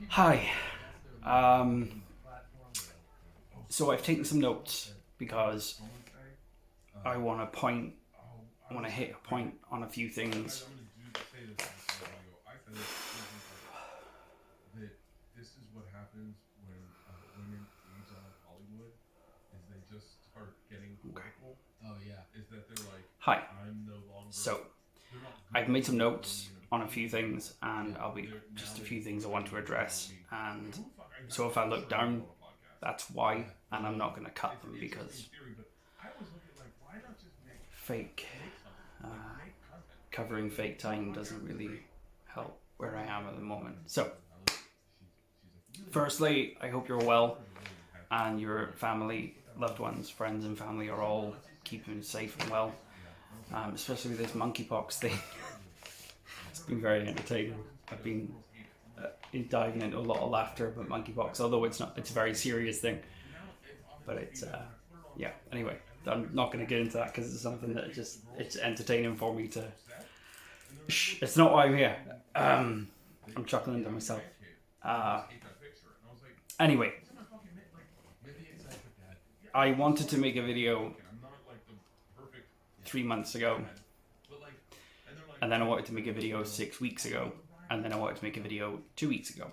Hi. Um, so I've taken some notes because I want to point, I want to hit a point on a few things. Okay. Hi. So I've made some notes on a few things, and I'll be just a few things I want to address. And so if I look down, that's why, and I'm not going to cut them because fake uh, covering fake time doesn't really help where I am at the moment. So, firstly, I hope you're well and your family, loved ones, friends, and family are all keeping safe and well. Especially with this monkeypox thing, it's been very entertaining. I've been diving into a lot of laughter about monkeypox, although it's not. It's a very serious thing, but it's yeah. Anyway, I'm not going to get into that because it's something that it's entertaining for me to. It's not why I'm here. I'm chuckling to myself. Uh, anyway, I wanted to make a video 3 months ago, and then I wanted to make a video 6 weeks ago, and then I wanted to make a video 2 weeks ago.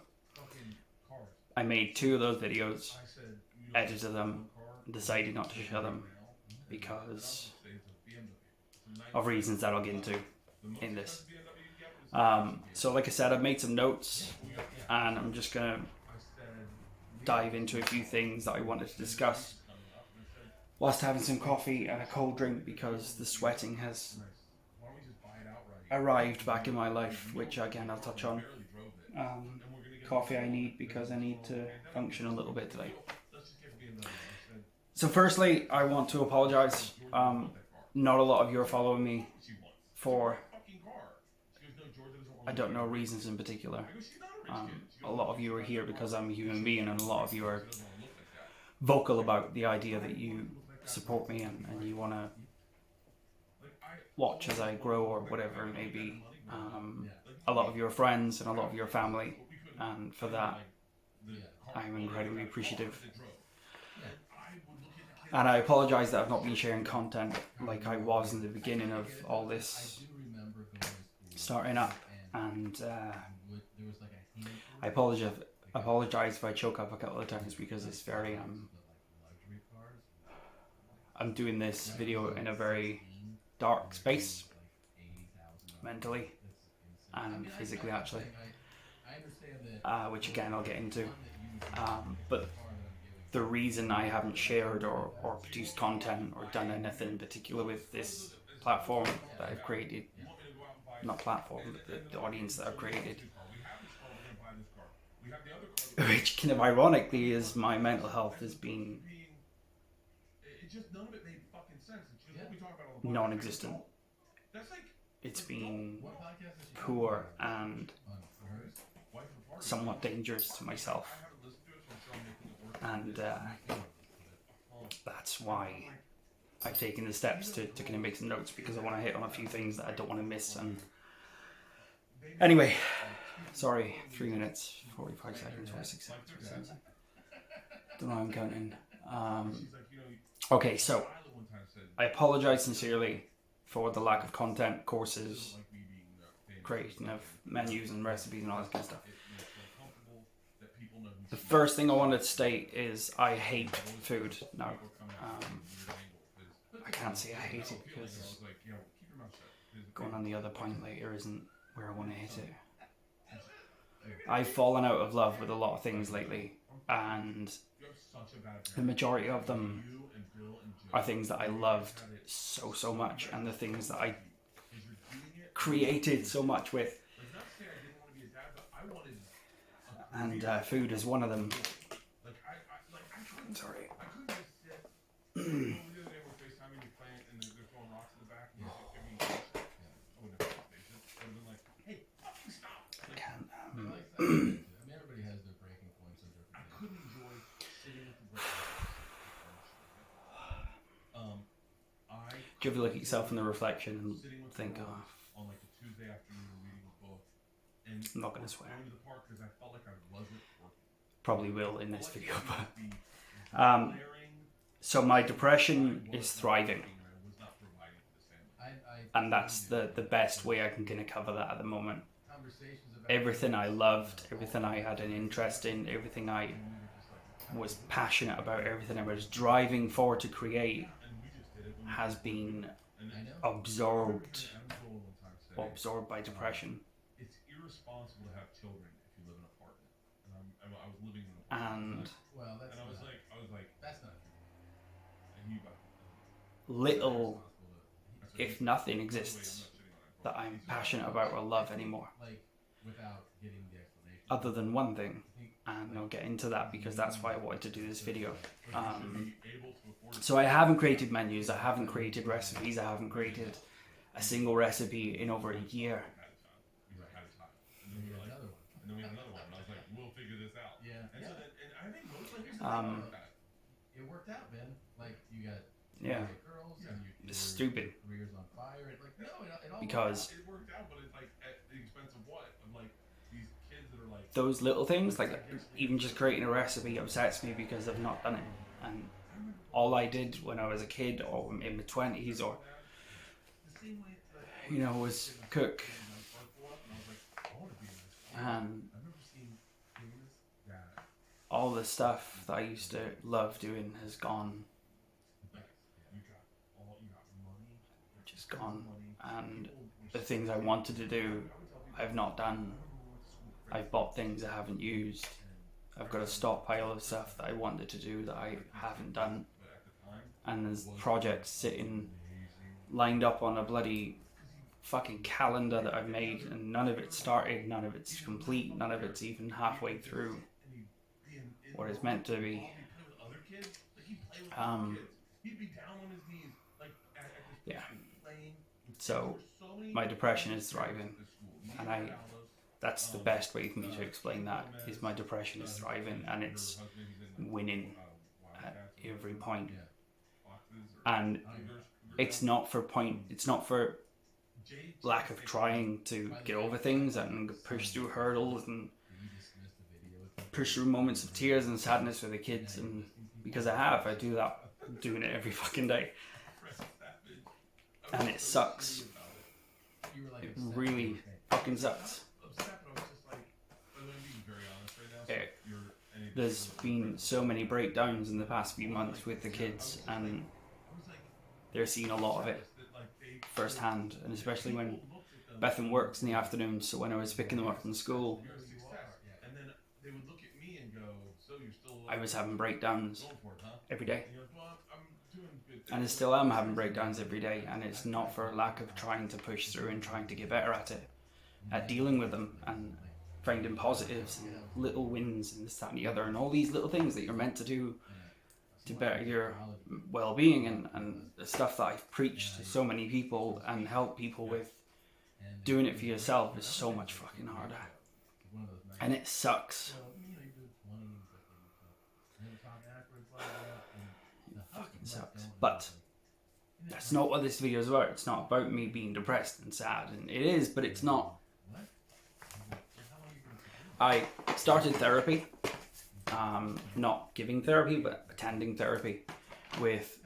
I made two of those videos, edited them, decided not to share them because of reasons that I'll get into in this. So like I said, I've made some notes and I'm just going to dive into a few things that I wanted to discuss whilst having some coffee and a cold drink because the sweating has arrived back in my life, which again I'll touch on. Coffee I need because I need to function a little bit today. So firstly, I want to apologize. Not a lot of you are following me for, I don't know, reasons in particular. A lot of you are here because I'm a human being, and a lot of you are vocal about the idea that you support me and you want to watch as I grow or whatever it may be. A lot of your friends and a lot of your family, and for that I'm incredibly appreciative. And I apologize that I've not been sharing content like I was in the beginning of all this starting up, and I apologize if I choke up a couple of times because it's very I'm doing this video in a very dark space, mentally and physically actually, which again I'll get into. But the reason I haven't shared or produced content or done anything in particular with this platform that I've created, not platform, but the audience that I've created, which kind of ironically is my mental health has been non-existent. It's been poor and somewhat dangerous to myself, and that's why I've taken the steps to kind of make some notes, because I want to hit on a few things that I don't want to miss. And anyway, sorry, 3 minutes, 45 seconds, 46 seconds, 47 seconds. Don't know how I'm counting. Okay, so I apologize sincerely for the lack of content, courses, creation of menus and recipes and all that kind of stuff. The first thing I wanted to state is I hate food. No, I can't say I hate it because going on the other point later isn't where I want to hit it. I've fallen out of love with a lot of things lately, and the majority of them are things that I loved so much, and the things that I created so much with. And food is one of them. Sorry. I can't. Do you ever look at yourself in the reflection and think, oh, I'm not going to swear. Probably will in this video, but so my depression is thriving, and that's the best way I can kind of cover that at the moment. Everything I loved, everything I had an interest in, everything I was passionate about, everything I was driving forward to create has been absorbed by depression. It's irresponsible to have children if you live in an apartment. And I was living in an apartment. And I was like, that's not true. Little, if nothing, exists that I'm passionate about or love anymore. Other than one thing, and I'll get into that because that's why I wanted to do this video. So I haven't created menus, I haven't created recipes, I haven't created a single recipe in over a year. And then we had another one. And I was like, we'll figure this out. Yeah. And so then, and I think most it worked out, man. Like you got girls and it's stupid. Careers on fire. Like no, it all because it worked out, but it's like at the expense of what? Of like these kids that are like those little things, like even just creating a recipe upsets me because I've not done it. And all I did when I was a kid or in my 20s or was cook. And all the stuff that I used to love doing has gone. Just gone. And the things I wanted to do, I've not done. I've bought things I haven't used. I've got a stockpile of stuff that I wanted to do that I haven't done. And there's projects sitting lined up on a bloody fucking calendar that I've made, and none of it's started, none of it's complete, none of it's even halfway through what it's meant to be. Yeah. So my depression is thriving, and that's the best way for me to explain that, is my depression is thriving and it's winning at every point. And it's not for lack of trying to get over things and push through hurdles and push through moments of tears and sadness with the kids, and because I do that, I'm doing it every fucking day, and it sucks. It really fucking sucks. There's been so many breakdowns in the past few months with the kids, and they're seeing a lot of it firsthand, and especially when Bethan works in the afternoon, so when I was picking them up from school, I was having breakdowns every day. And I still am having breakdowns every day, and it's not for lack of trying to push through and trying to get better at it, at dealing with them and finding positives and little wins and this, that and the other, and all these little things that you're meant to do to better your well-being, and the stuff that I've preached to so many people and help people with. Doing it for yourself is so much fucking harder, and it sucks. It fucking sucks. But that's not what this video is about. It's not about me being depressed and sad, and it is, but it's not. I started therapy, not giving therapy, but attending therapy with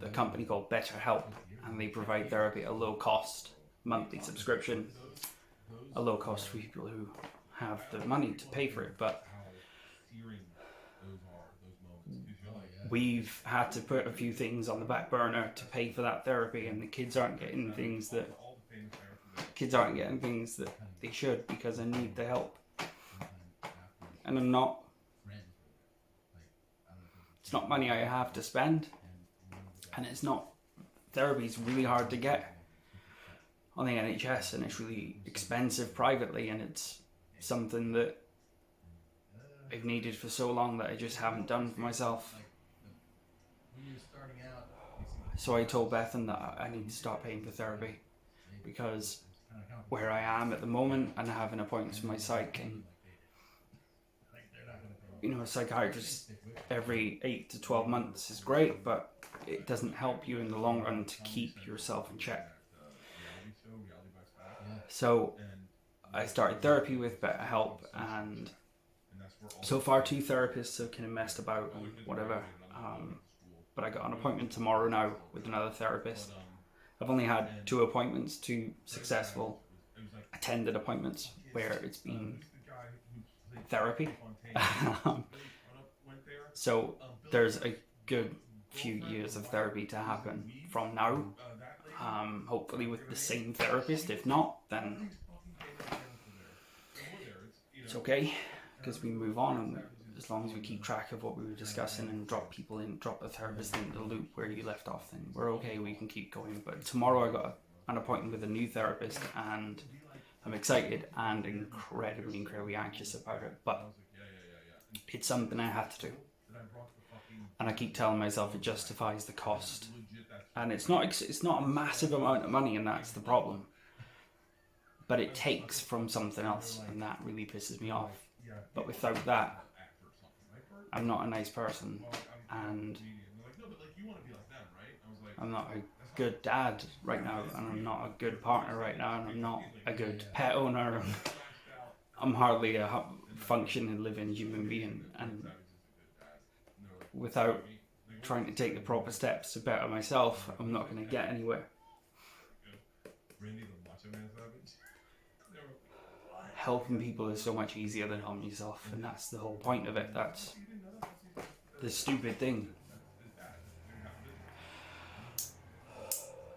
a company called BetterHelp, and they provide therapy at a low cost monthly subscription, a low cost for people who have the money to pay for it. But we've had to put a few things on the back burner to pay for that therapy, and the kids aren't getting things that they should, because I need the help. And it's not money I have to spend, and therapy's really hard to get on the NHS, and it's really expensive privately, and it's something that I've needed for so long that I just haven't done for myself. So I told Bethan that I need to start paying for therapy, because where I am at the moment, and having appointments for my psych, and a psychiatrist every 8 to 12 months is great, but it doesn't help you in the long run to keep yourself in check. So I started therapy with BetterHelp, and so far 2 therapists have kind of messed about and whatever. But I got an appointment tomorrow now with another therapist. I've only had 2 appointments, 2 successful attended appointments where it's been therapy. So there's a good few years of therapy to happen from now. Hopefully with the same therapist. If not, then it's okay, because we move on, and as long as we keep track of what we were discussing and drop the therapist into the loop where you left off, then we're okay, we can keep going. But tomorrow I got an appointment with a new therapist, and I'm excited and incredibly anxious about it, but it's something I have to do. And I keep telling myself it justifies the cost. And it's not a massive amount of money, and that's the problem. But it takes from something else, and that really pisses me off. But without that, I'm not a nice person, and I'm not a good dad right now, and I'm not a good partner right now, and I'm not a good pet owner. I'm hardly a functioning, living human being, and without trying to take the proper steps to better myself, I'm not going to get anywhere. Helping people is so much easier than helping yourself, and that's the whole point of it. That's the stupid thing.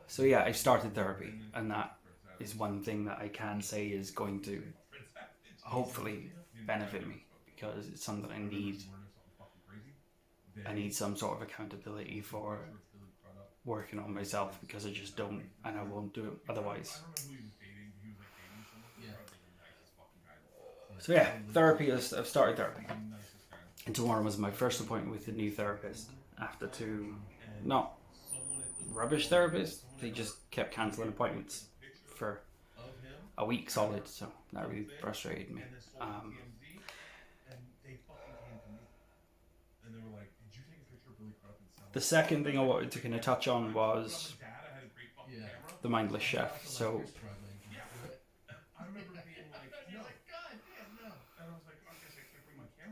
So yeah, I started therapy, and that is one thing that I can say is going to hopefully benefit me, because it's something I need. I need some sort of accountability for working on myself, because I just don't, and I won't do it otherwise. So yeah, I've started therapy. And tomorrow was my first appointment with the new therapist, after 2 not rubbish therapists. They just kept cancelling appointments for a week solid, so that really frustrated me. The second thing I wanted to kind of touch on was the Mindless chef. So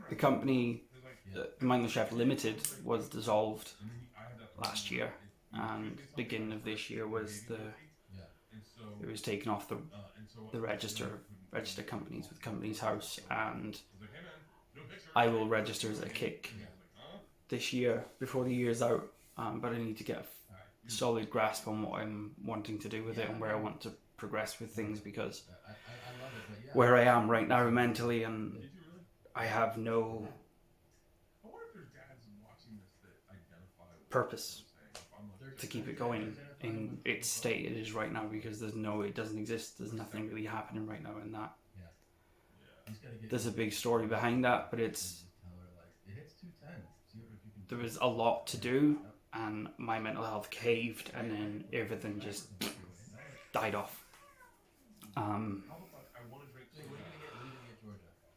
the company, the Mindless Chef Limited, was dissolved last year, and beginning of this year it was taken off the register companies with Companies House, and I will register as a kick this year before the year's out, but I need to get a solid grasp on what I'm wanting to do with it and where I want to progress with things, because where I am right now mentally, and I have no purpose to keep it going in its state it is right now, because it doesn't exist. There's nothing really happening right now in that. There's a big story behind that, but there was a lot to do, and my mental health caved, and then everything just died off.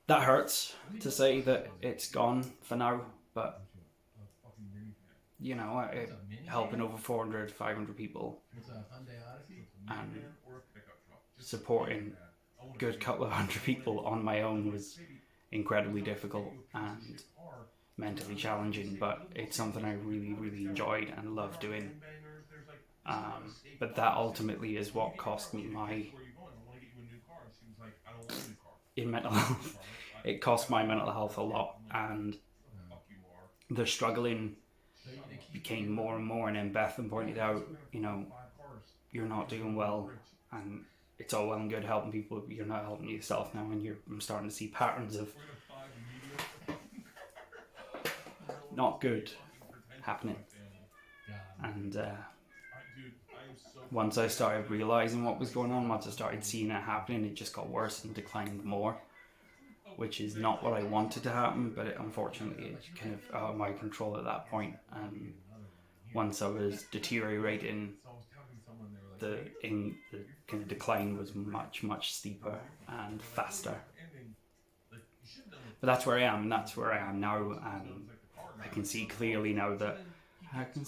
That hurts to say that it's gone for now, but helping over 400, 500 people and supporting a good couple of hundred people on my own was incredibly difficult and mentally challenging, but it's something I really enjoyed and love doing. But that ultimately is what cost me in mental health. It cost my mental health a lot, and the struggling became more and more. And then Bethan pointed out, you're not doing well, and it's all well and good helping people, but you're not helping yourself now, and I'm starting to see patterns of not good happening. And once I started realizing what was going on, once I started seeing it happening, it just got worse and declined more, which is not what I wanted to happen, but unfortunately it's kind of out of my control at that point. And once I was deteriorating, the kind of decline was much steeper and faster. But that's where I am, and that's where I am now, and I can see clearly now I can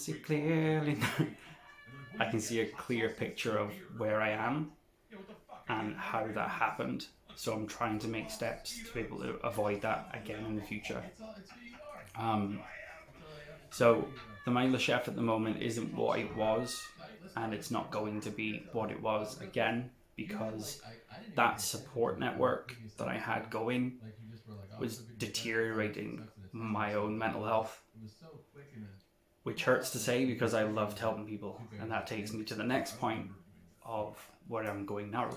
see a clear picture of where I am and how that happened, So I'm trying to make steps to be able to avoid that again in the future. So the Mindless Chef at the moment isn't what it was, and it's not going to be what it was again, because that support network that I had going was deteriorating my own mental health, which hurts to say because I loved helping people. And that takes me to the next point of where I'm going now.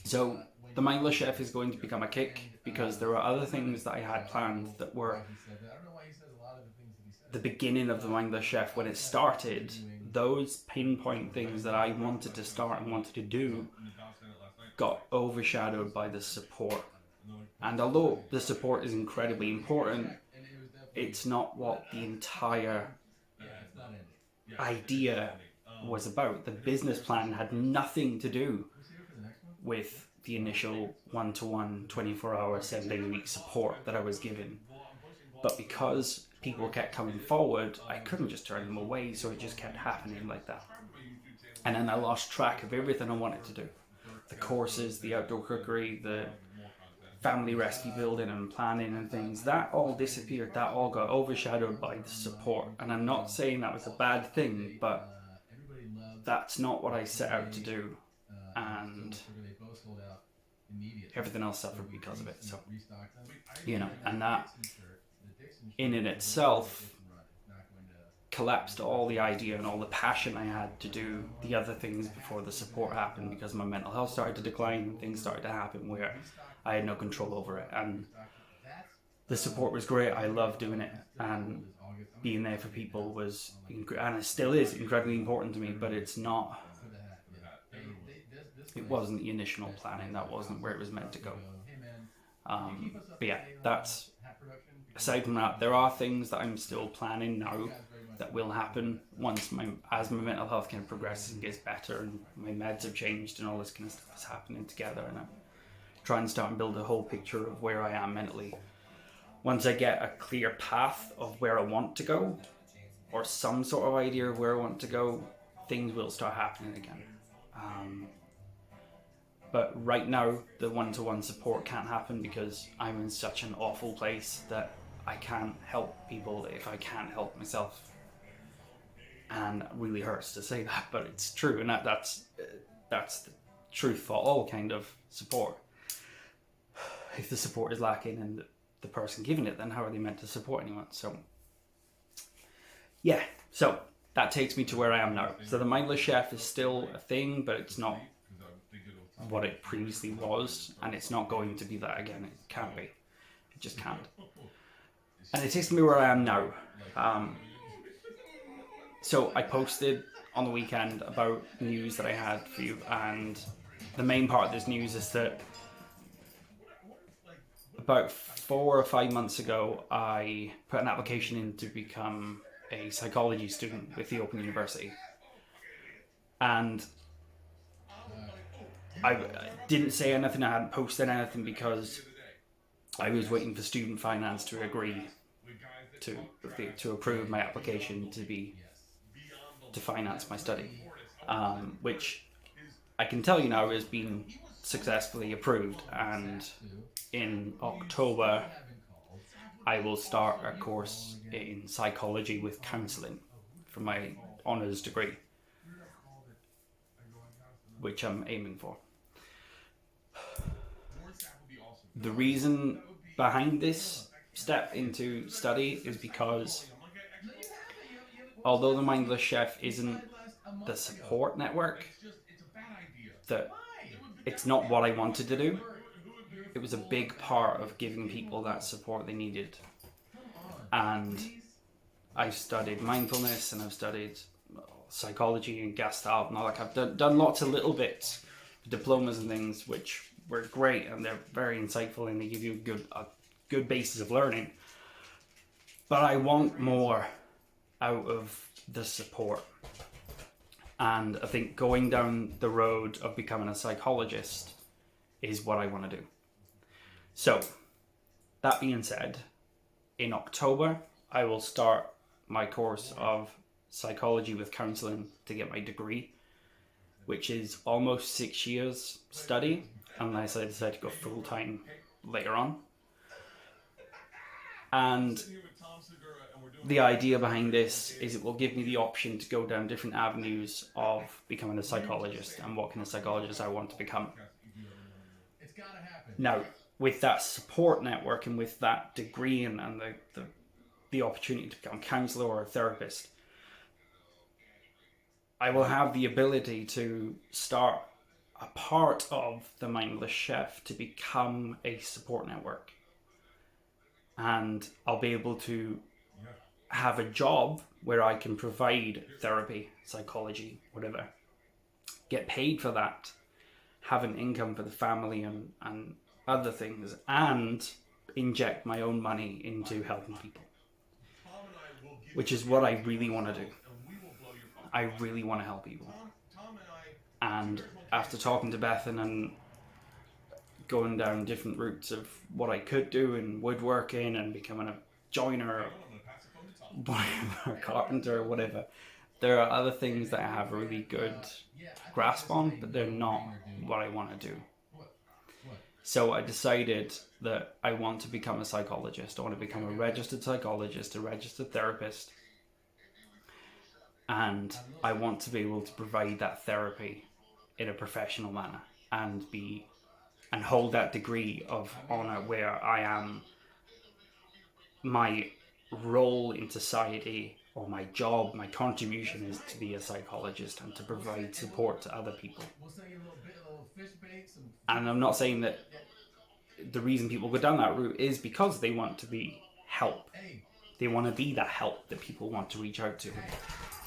So the Mindless Chef is going to become a kick because there are other things that I had planned that were the beginning of the Mindless Chef. When it started, those pinpoint things that I wanted to start and wanted to do got overshadowed by the support. And although the support is incredibly important, it's not what the entire idea was about. The business plan had nothing to do with the initial one-to-one 24-hour 7-day-a-week support that I was given. But because people kept coming forward, I couldn't just turn them away, so it just kept happening like that. And then I lost track of everything I wanted to do. The courses, the outdoor cookery, the family rescue building and planning and things, that all disappeared. That all got overshadowed by the support. And I'm not saying that was a bad thing, but that's not what I set out to do. And everything else suffered because of it. So, and that in and itself collapsed all the idea and all the passion I had to do the other things before the support happened, because my mental health started to decline and things started to happen where I had no control over it. And the support was great. I loved doing it, and being there for people was, and it still is, incredibly important to me, but it wasn't the initial planning. That wasn't where it was meant to go. But yeah, that's, aside from that, there are things that I'm still planning now that will happen as my mental health kind of progresses and gets better, and my meds have changed and all this kind of stuff is happening together, and I'm trying to start and build a whole picture of where I am mentally. Once I get a clear path of where I want to go, or some sort of idea of where I want to go, things will start happening again. But right now, the one-to-one support can't happen because I'm in such an awful place that I can't help people if I can't help myself. And it really hurts to say that, but it's true, and that's the truth for all kind of support. If the support is lacking and the person giving it, then how are they meant to support anyone? So yeah, so that takes me to where I am now. So the Mindless Chef is still a thing, but it's not what it previously was, and it's not going to be that again. It can't be. It just can't. And it takes me where I am now. So I posted on the weekend about news that I had for you, and the main part of this news is that about 4 or 5 months ago, I put an application in to become a psychology student with the Open University. And I didn't say anything, I hadn't posted anything, because I was waiting for student finance to agree to approve my application to finance my study, which I can tell you now has been successfully approved, and in October I will start a course in psychology with counselling for my honours degree, which I'm aiming for. The reason behind this step into study is because although the Mindless Chef isn't the support network, that it's not what I wanted to do, it was a big part of giving people that support they needed. And I've studied mindfulness, and I've studied psychology and Gestalt and all that. I've done lots of little bits, diplomas and things, which were great, and they're very insightful, and they give you a good basis of learning. But I want more out of the support. And I think going down the road of becoming a psychologist is what I want to do. So, that being said, in October, I will start my course of psychology with counselling to get my degree, which is almost 6 years study. unless I decide to go full time later on. And the idea behind this is it will give me the option to go down different avenues of becoming a psychologist and what kind of psychologist I want to become. Now, with that support network and with that degree and the opportunity to become a counsellor or a therapist, I will have the ability to start a part of the Mindless Chef to become a support network. And I'll be able to have a job where I can provide therapy, psychology, whatever, get paid for that, have an income for the family and other things, and inject my own money into helping people, which is what I really want to do. I really want to help people. And after talking to Bethan and going down different routes of what I could do in woodworking and becoming a joiner or carpenter or whatever, there are other things that I have a really good grasp on, but they're not what I want to do. So I decided that I want to become a psychologist. I want to become a registered psychologist, a registered therapist, and I want to be able to provide that therapy in a professional manner and hold that degree of honor where I am, my role in society or my job, my contribution is to be a psychologist and to provide support to other people. And I'm not saying that the reason people go down that route is because they want to be help. They want to be that help that people want to reach out to.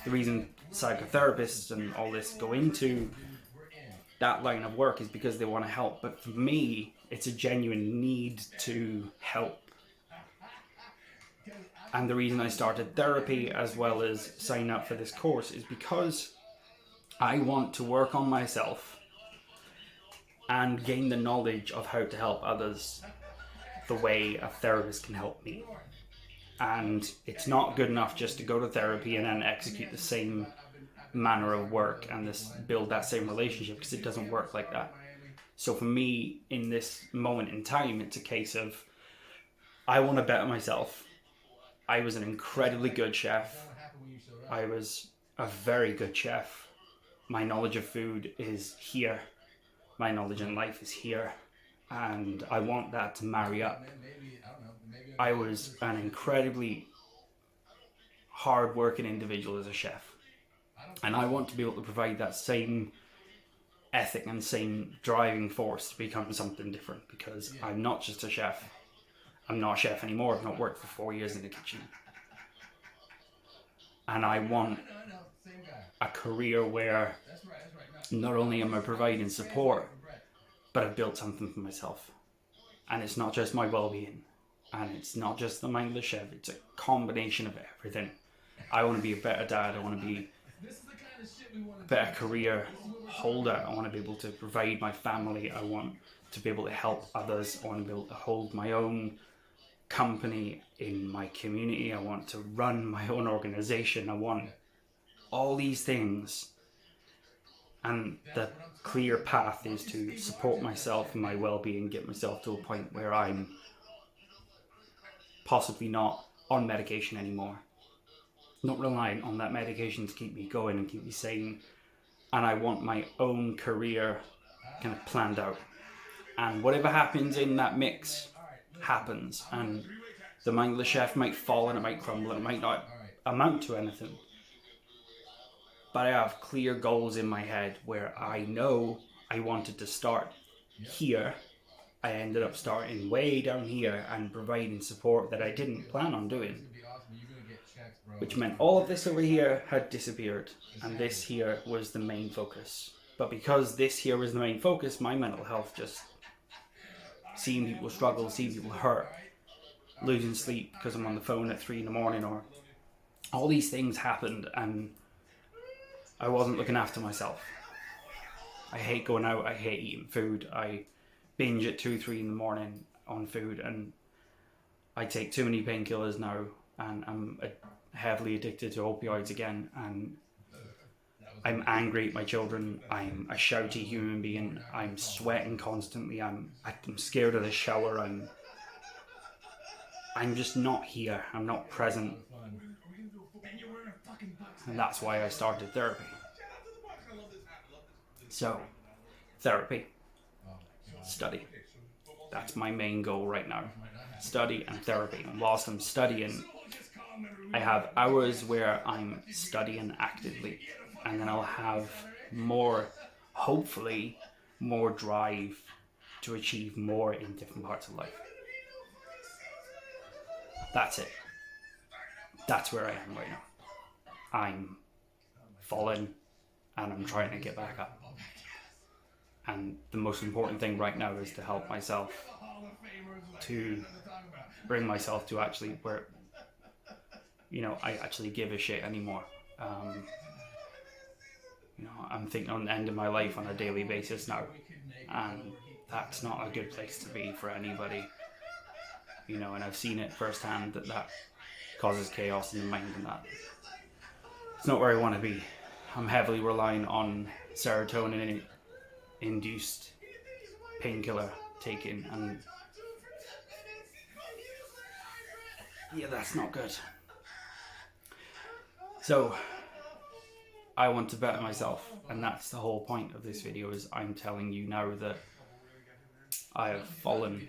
The reason psychotherapists and all this go into that line of work is because they want to help. But for me, it's a genuine need to help. And the reason I started therapy as well as sign up for this course is because I want to work on myself and gain the knowledge of how to help others the way a therapist can help me. And it's not good enough just to go to therapy and then execute the same manner of work and build that same relationship, because it doesn't work like that. So for me, in this moment in time, it's a case of I want to better myself. I was an incredibly good chef. I was a very good chef. My knowledge of food is here. My knowledge in life is here. And I want that to marry up. I was an incredibly hard-working individual as a chef. And I want to be able to provide that same ethic and same driving force to become something different, because I'm not just a chef. I'm not a chef anymore. I've not worked for 4 years in the kitchen. And I want a career where not only am I providing support, but I've built something for myself. And it's not just my well-being. And it's not just the Mindless Chef. It's a combination of everything. I want to be a better dad. I want to be a better career holder. I want to be able to provide my family. I want to be able to help others. I want to be able to hold my own company in my community. I want to run my own organization. I want all these things. And the clear path is to support myself and my well-being, get myself to a point where I'm possibly not on medication anymore. Not relying on that medication to keep me going and keep me sane. And I want my own career kind of planned out. And whatever happens in that mix happens. And the Mindless Chef might fall and it might crumble and it might not amount to anything. But I have clear goals in my head where I know I wanted to start here. I ended up starting way down here and providing support that I didn't plan on doing. Which meant all of this over here had disappeared. And this here was the main focus. But because this here was the main focus, my mental health just... seeing people struggle, seeing people hurt, losing sleep because I'm on the phone at 3 a.m, or all these things happened and I wasn't looking after myself. I hate going out, I hate eating food, I binge at 2, 3 a.m. on food, and I take too many painkillers now, and I'm heavily addicted to opioids again, and I'm angry at my children. I'm a shouty human being. I'm sweating constantly. I'm scared of the shower. I'm just not here. I'm not present. And that's why I started therapy. So, therapy, study. That's my main goal right now. Study and therapy. And whilst I'm studying, I have hours where I'm studying actively. And then I'll have more, hopefully, more drive to achieve more in different parts of life. That's it. That's where I am right now. I'm fallen and I'm trying to get back up. And the most important thing right now is to help myself, to bring myself to actually where, I actually give a shit anymore. I'm thinking on the end of my life on a daily basis now, and that's not a good place to be for anybody. And I've seen it firsthand that causes chaos in the mind, and that it's not where I want to be. I'm heavily relying on serotonin induced painkiller taking, and that's not good. So I want to better myself, and that's the whole point of this video. Is I'm telling you now that I have fallen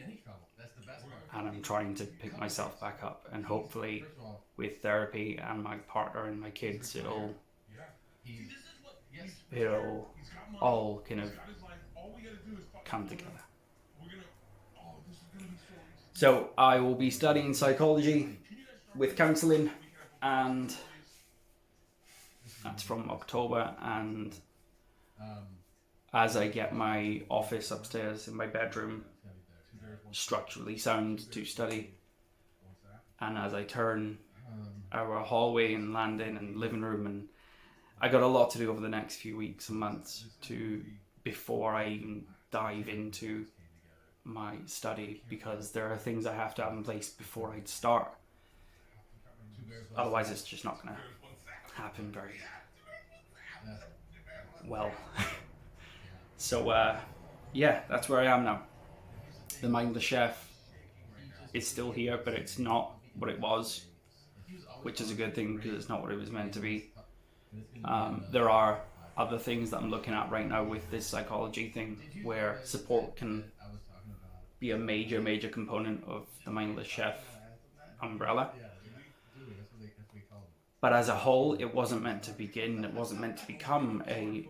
and I'm trying to pick myself back up, and hopefully with therapy and my partner and my kids it'll all kind of come together. So I will be studying psychology with counselling, and that's from October, and as I get my office upstairs in my bedroom structurally sound to study, and as I turn our hallway and landing and living room, and I got a lot to do over the next few weeks and months before I even dive into my study, because there are things I have to have in place before I start. Otherwise it's just not going to happen very well. So that's where I am now. The Mindless Chef is still here, but it's not what it was, which is a good thing because it's not what it was meant to be. There are other things that I'm looking at right now with this psychology thing, where support can be a major component of the Mindless Chef umbrella. But as a whole, it wasn't meant to become a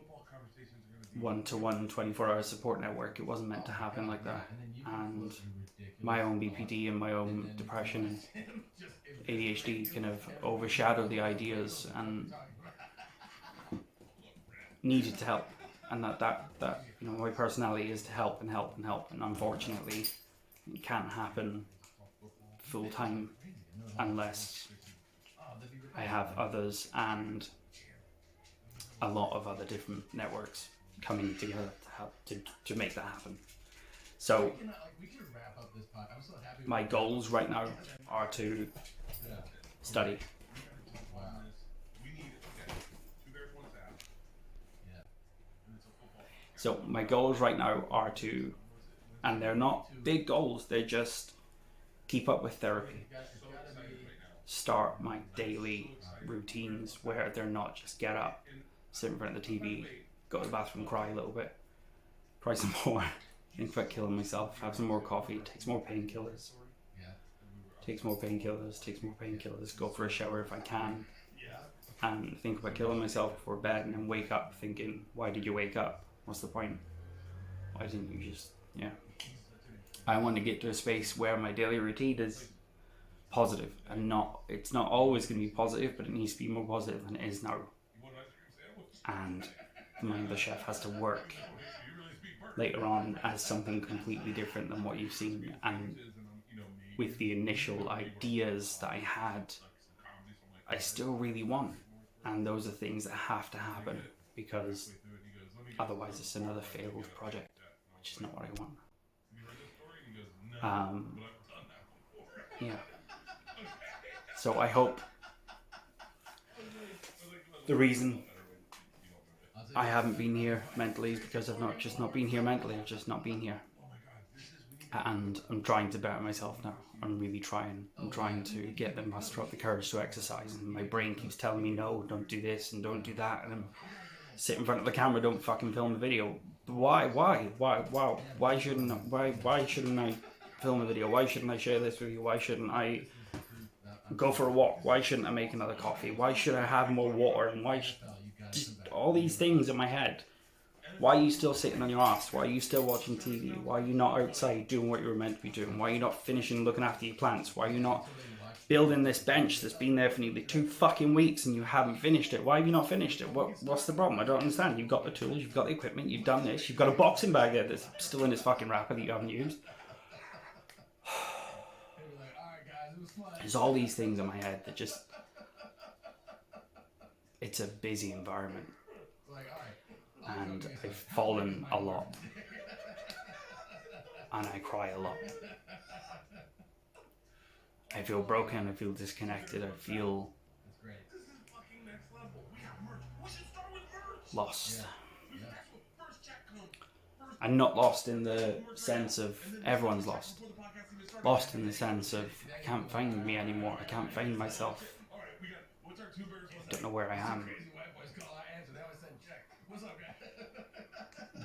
one-to-one 24-hour support network. It wasn't meant to happen like that. And my own BPD and my own depression and ADHD kind of overshadowed the ideas and needed to help. And that my personality is to help, and unfortunately it can't happen full time unless I have others and a lot of other different networks coming together to help to make that happen. So my goals right now are to study. So my goals right now are to, and they're not big goals, they're just keep up with therapy. Start my daily routines where they're not just get up, sit in front of the TV, go to the bathroom, cry a little bit, cry some more, think about killing myself, have some more coffee, take some more painkillers, go for a shower if I can, and think about killing myself before bed, and then wake up thinking, why did you wake up? What's the point? Why didn't you just, I want to get to a space where my daily routine is positive, and it's not always going to be positive, but it needs to be more positive than it is now. And the Mindless Chef has to work later on as something completely different than what you've seen, and with the initial ideas that I had, I still really want, and those are things that have to happen, because otherwise it's another failed project, which is not what I want. So I hope the reason I haven't been here mentally is because I've not been here mentally. I've just not been here. And I'm trying to better myself now. I'm really trying. I'm trying to get the muster up the courage to exercise. And my brain keeps telling me, no, don't do this and don't do that. And I'm sit in front of the camera, don't fucking film a video. Why shouldn't I film a video? Why shouldn't I share this with you? Why shouldn't I go for a walk? Why shouldn't I make another coffee? Why should I have more water? And just all these things in my head. Why are you still sitting on your ass? Why are you still watching TV? Why are you not outside doing what you were meant to be doing? Why are you not finishing looking after your plants? Why are you not building this bench that's been there for nearly 2 fucking weeks and you haven't finished it? Why have you not finished it? What's the problem? I don't understand. You've got the tools, you've got the equipment, you've done this, you've got a boxing bag there that's still in its fucking wrapper that you haven't used. There's all these things in my head that just... It's a busy environment. And I've fallen a lot. And I cry a lot. I feel broken, I feel disconnected, I feel lost. And not lost in the sense of everyone's lost. Lost in the sense of I can't find me anymore, I can't find myself. I don't know where I am.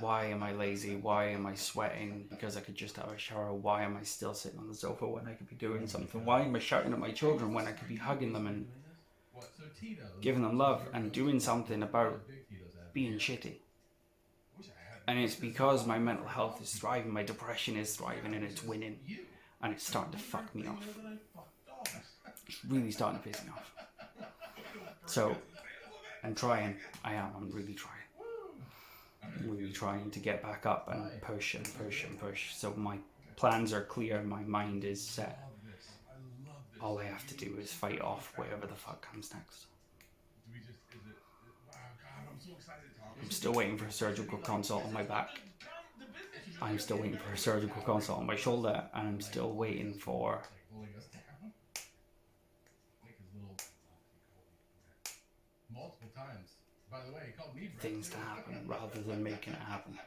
Why am I lazy? Why am I sweating because I could just have a shower? Why am I still sitting on the sofa when I could be doing something? Why am I shouting at my children when I could be hugging them and giving them love and doing something about being shitty? And it's because my mental health is thriving, my depression is thriving, and it's winning. And it's starting to fuck me off. It's really starting to piss me off. So, I'm trying. I'm really trying. Really trying to get back up and push and push and push. So my plans are clear, my mind is set. All I have to do is fight off whatever the fuck comes next. I'm still waiting for a surgical consult on my back. I'm still waiting for a surgical consult on my shoulder, and I'm still waiting for things to happen rather than making it happen.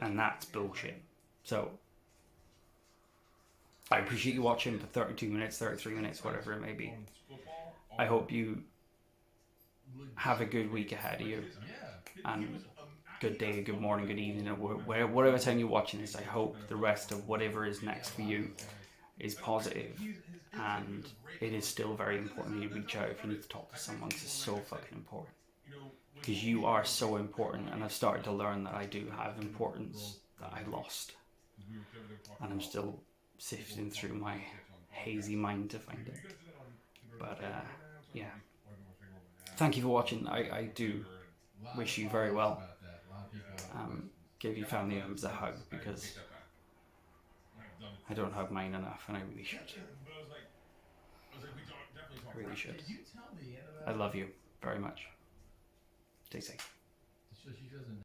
And that's bullshit. So I appreciate you watching for 32 minutes, 33 minutes, whatever it may be. I hope you have a good week ahead of you, and good day, good morning, good evening, or whatever time you're watching this. I hope the rest of whatever is next for you is positive, and it is still very important that you reach out if you need to talk to someone, because it's so fucking important. Because you are so important, and I've started to learn that I do have importance that I lost, and I'm still sifting through my hazy mind to find it. But yeah, thank you for watching. I do wish you very well. Give your family members a hug, because I don't hug mine enough, and I really should. I really should. I love you very much. Stay safe.